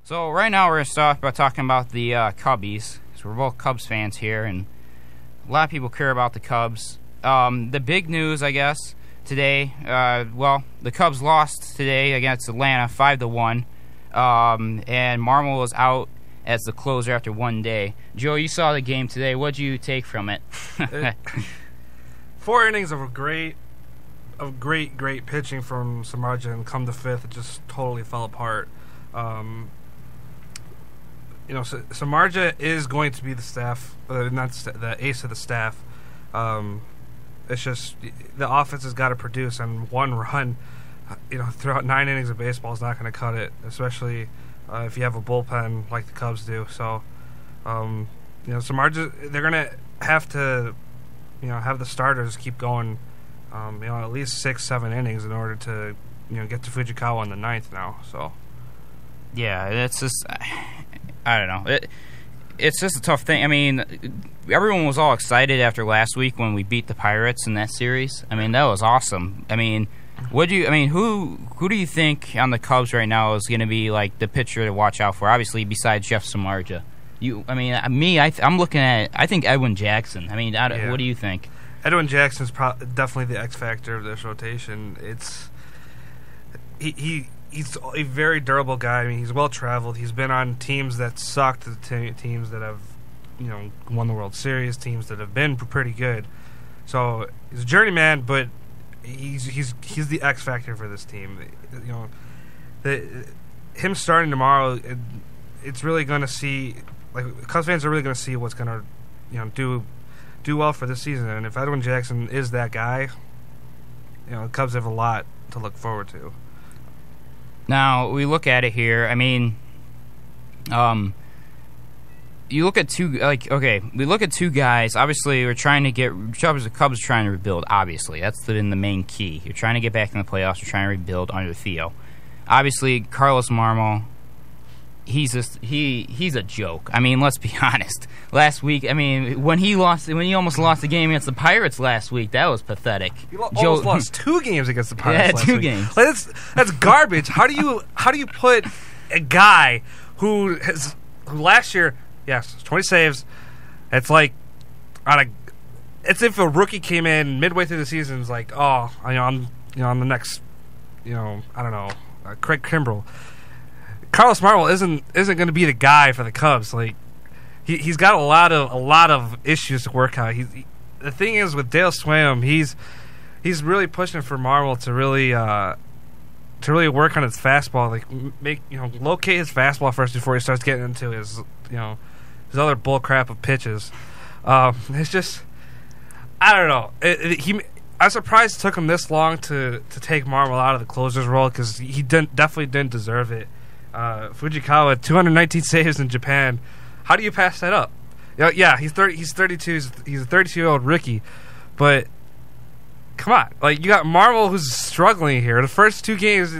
So right now we're going to start by talking about the Cubbies, because we're both Cubs fans here, and a lot of people care about the Cubs. The big news, I guess, today, the Cubs lost today against Atlanta 5-1, and Marmol was out as the closer after one day. Joe, you saw the game today. What did you take from it? 4 innings of great pitching from Samardzija, and come to fifth, it just totally fell apart. Samardzija is going to be the the ace of the staff. It's just the offense has got to produce, and one run, throughout 9 innings of baseball is not going to cut it, especially if you have a bullpen like the Cubs do. So, Samardzija, they're going to have to, have the starters keep going, at least 6-7 innings in order to, get to Fujikawa in the 9th now. So, yeah, it's just, I don't know. It's just a tough thing. I mean, everyone was all excited after last week when we beat the Pirates in that series. I mean, that was awesome. I mean, who do you think on the Cubs right now is going to be like the pitcher to watch out for? Obviously, besides Jeff Samardzija. I'm looking at. I think Edwin Jackson. I mean, what do you think? Edwin Jackson's definitely the X factor of this rotation. He's a very durable guy. I mean, he's well traveled. He's been on teams that sucked, teams that have, won the World Series, teams that have been pretty good. So he's a journeyman, but he's the X factor for this team. Him starting tomorrow, it's really going to see, Cubs fans are really going to see what's going to, do well for this season. And if Edwin Jackson is that guy, the Cubs have a lot to look forward to. Now, we look at it here. I mean, you look at we look at two guys. Obviously, we're trying to the Cubs are trying to rebuild, obviously. That's been the main key. You're trying to get back in the playoffs. You're trying to rebuild under Theo. Obviously, Carlos Marmol, he's a joke. I mean, let's be honest. Last week, I mean, when he almost lost the game against the Pirates last week, that was pathetic. He almost lost 2 games against the Pirates last week. 2 games. That's garbage. How do you put a guy who last year, yes, 20 saves, it's like it's if a rookie came in midway through the season, is like, I'm the next, I don't know, Craig Kimbrell. Carlos Marmol isn't going to be the guy for the Cubs. Like, he's got a lot of issues to work out. The thing is with Dale Swayam, he's really pushing for Marmol to really work on his fastball, like locate his fastball first before he starts getting into his other bull crap of pitches. It's just, I don't know. I'm surprised it took him this long to take Marmol out of the closer's role, because he definitely didn't deserve it. Fujikawa, 219 saves in Japan. How do you pass that up? Yeah, he's 32. He's a 32-year-old rookie, but come on, you got Marmol who's struggling here. The first 2 games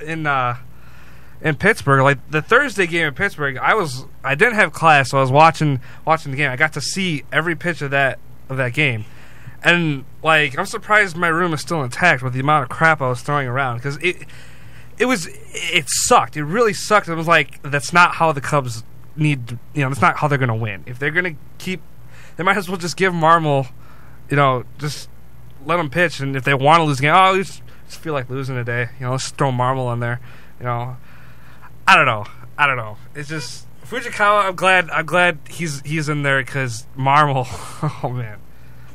in Pittsburgh, the Thursday game in Pittsburgh, I didn't have class, so I was watching the game. I got to see every pitch of that game, and I'm surprised my room is still intact with the amount of crap I was throwing around, because it sucked. It really sucked. It was that's not how the Cubs need. That's not how they're going to win. If they're going to keep, they might as well just give Marmol, just let him pitch. And if they want to lose the game, we just feel like losing today. Let's throw Marmol in there. I don't know. It's just Fujikawa. I'm glad he's in there, because Marmol. Oh man.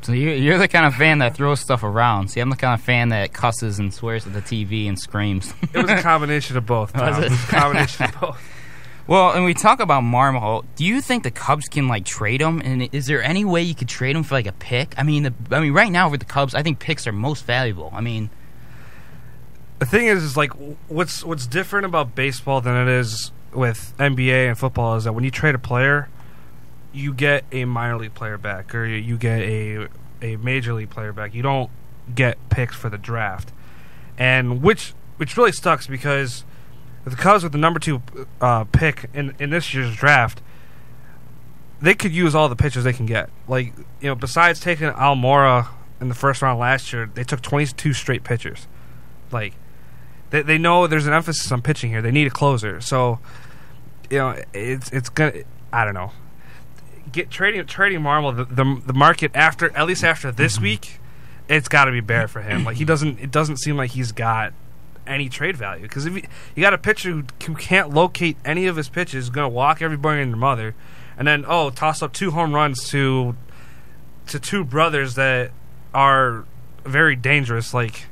So you're the kind of fan that throws stuff around. See, I'm the kind of fan that cusses and swears at the TV and screams. It was a combination of both. Was it? It was a combination of both. Well, and we talk about Marmol. Do you think the Cubs can trade him? And is there any way you could trade him for a pick? I mean, right now with the Cubs, I think picks are most valuable. I mean, the thing is what's different about baseball than it is with NBA and football is that when you trade a player, you get a minor league player back, or you get a major league player back. You don't get picks for the draft, and which really sucks, because the Cubs with the number 2 pick in this year's draft, they could use all the pitchers they can get. Besides taking Almora in the first round last year, they took 22 straight pitchers. They know there's an emphasis on pitching here. They need a closer, so it's gonna. I don't know. Trading Marmol, the market at least after this week, it's got to be bare for him. Like it doesn't seem like he's got any trade value, because if you got a pitcher who can't locate any of his pitches, is going to walk everybody and their mother, and then toss up 2 home runs to 2 brothers that are very dangerous. Like,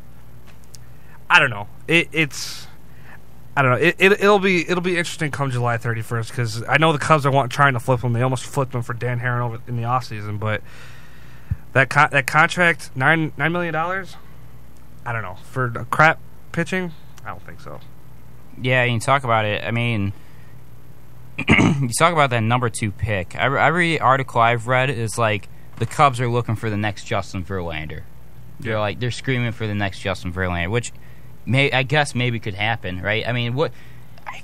I don't know. I don't know. It'll be interesting come July 31st, because I know the Cubs are trying to flip him. They almost flipped him for Dan Herron over in the offseason, but that contract, $9 million. I don't know, for a crap pitching. I don't think so. Yeah, you talk about it. I mean, you talk about that number 2 pick. Every article I've read is like the Cubs are looking for the next Justin Verlander. They're screaming for the next Justin Verlander, which I guess maybe could happen, right? I mean,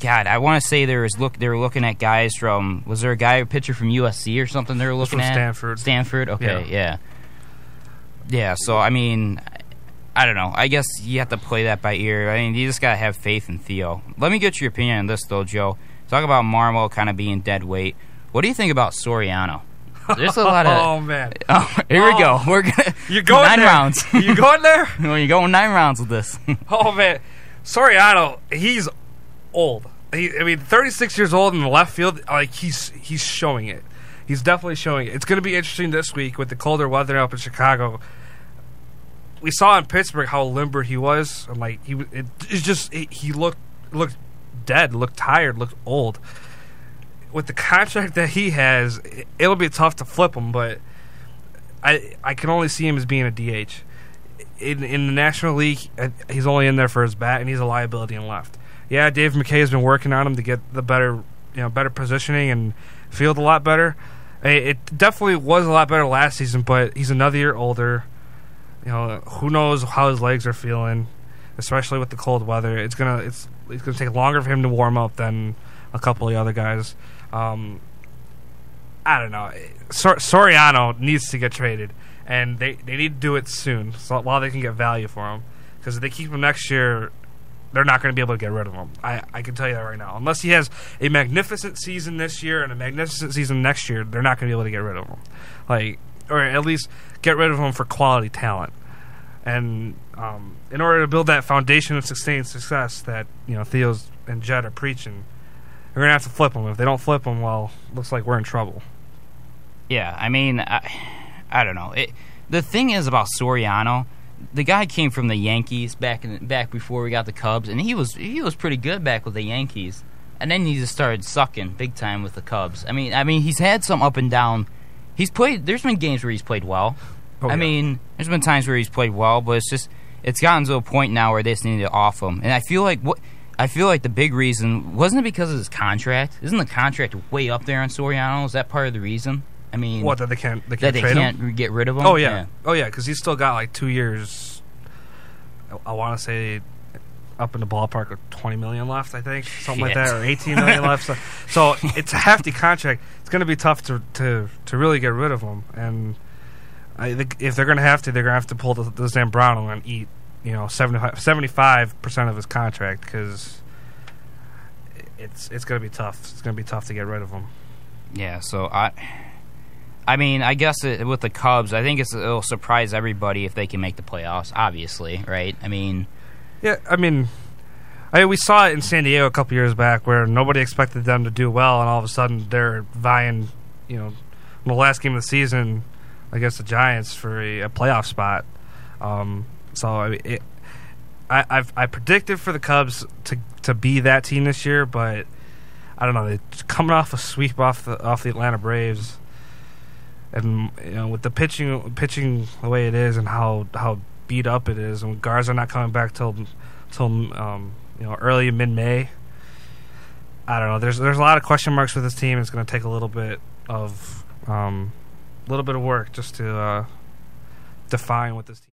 God, I want to say they were looking at guys from. Was there a pitcher from USC or something they were looking at? Stanford. Stanford. Okay, yeah. So I mean, I don't know. I guess you have to play that by ear. I mean, you just gotta have faith in Theo. Let me get your opinion on this, though, Joe. Talk about Marmol kind of being dead weight. What do you think about Soriano? There's a lot of. Oh man! Here we go. We're gonna. You're going 9 there. rounds. You going there? Well, you're going 9 rounds with this. Oh man, Soriano, he's old. I mean, 36 years old in the left field. Like he's showing it. He's definitely showing it. It's going to be interesting this week with the colder weather up in Chicago. We saw in Pittsburgh how limber he was, and like he looked dead, looked tired, looked old. With the contract that he has, it'll be tough to flip him, but I can only see him as being a DH. In the National League, he's only in there for his bat, and he's a liability in left. Yeah, Dave McKay has been working on him to get the better positioning and field a lot better. It definitely was a lot better last season, but he's another year older. Who knows how his legs are feeling, especially with the cold weather. It's gonna take longer for him to warm up than a couple of the other guys. I don't know. Soriano needs to get traded, and they need to do it soon, so while they can get value for him. Because if they keep him next year, they're not going to be able to get rid of him. I can tell you that right now. Unless he has a magnificent season this year and a magnificent season next year, they're not going to be able to get rid of him. Or at least get rid of him for quality talent. And in order to build that foundation of sustained success that Theo's and Jed are preaching, they're going to have to flip him. If they don't flip him, well, looks like we're in trouble. Yeah, I mean, I don't know. The thing is about Soriano, the guy came from the Yankees back before we got the Cubs, and he was pretty good back with the Yankees, and then he just started sucking big time with the Cubs. I mean, he's had some up and down. He's played. There's been games where he's played well. Oh, yeah. I mean, there's been times where he's played well, but it's gotten to a point now where they just need to off him, and I feel like the big reason wasn't it because of his contract. Isn't the contract way up there on Soriano? Is that part of the reason? I mean, what, that they can't trade him? Get rid of him? Oh yeah, because he's still got like 2 years. I want to say up in the ballpark of $20 million left, I think, something like that, or $18 million left. So it's a hefty contract. It's going to be tough to really get rid of him. And I think if they're going to have to, they're going to have to pull the Zambrano and eat 75% of his contract, because it's going to be tough. It's going to be tough to get rid of him. Yeah. So I mean, I guess with the Cubs, I think it'll surprise everybody if they can make the playoffs, obviously, right? I mean... Yeah, I mean, we saw it in San Diego a couple years back where nobody expected them to do well, and all of a sudden they're vying, in the last game of the season against the Giants for a playoff spot. I predicted for the Cubs to be that team this year, but I don't know. They're coming off a sweep off the Atlanta Braves. And with the pitching the way it is, and how beat up it is, and Garza not coming back till early mid-May, I don't know. There's a lot of question marks with this team. It's going to take a little bit of work just to define what this team.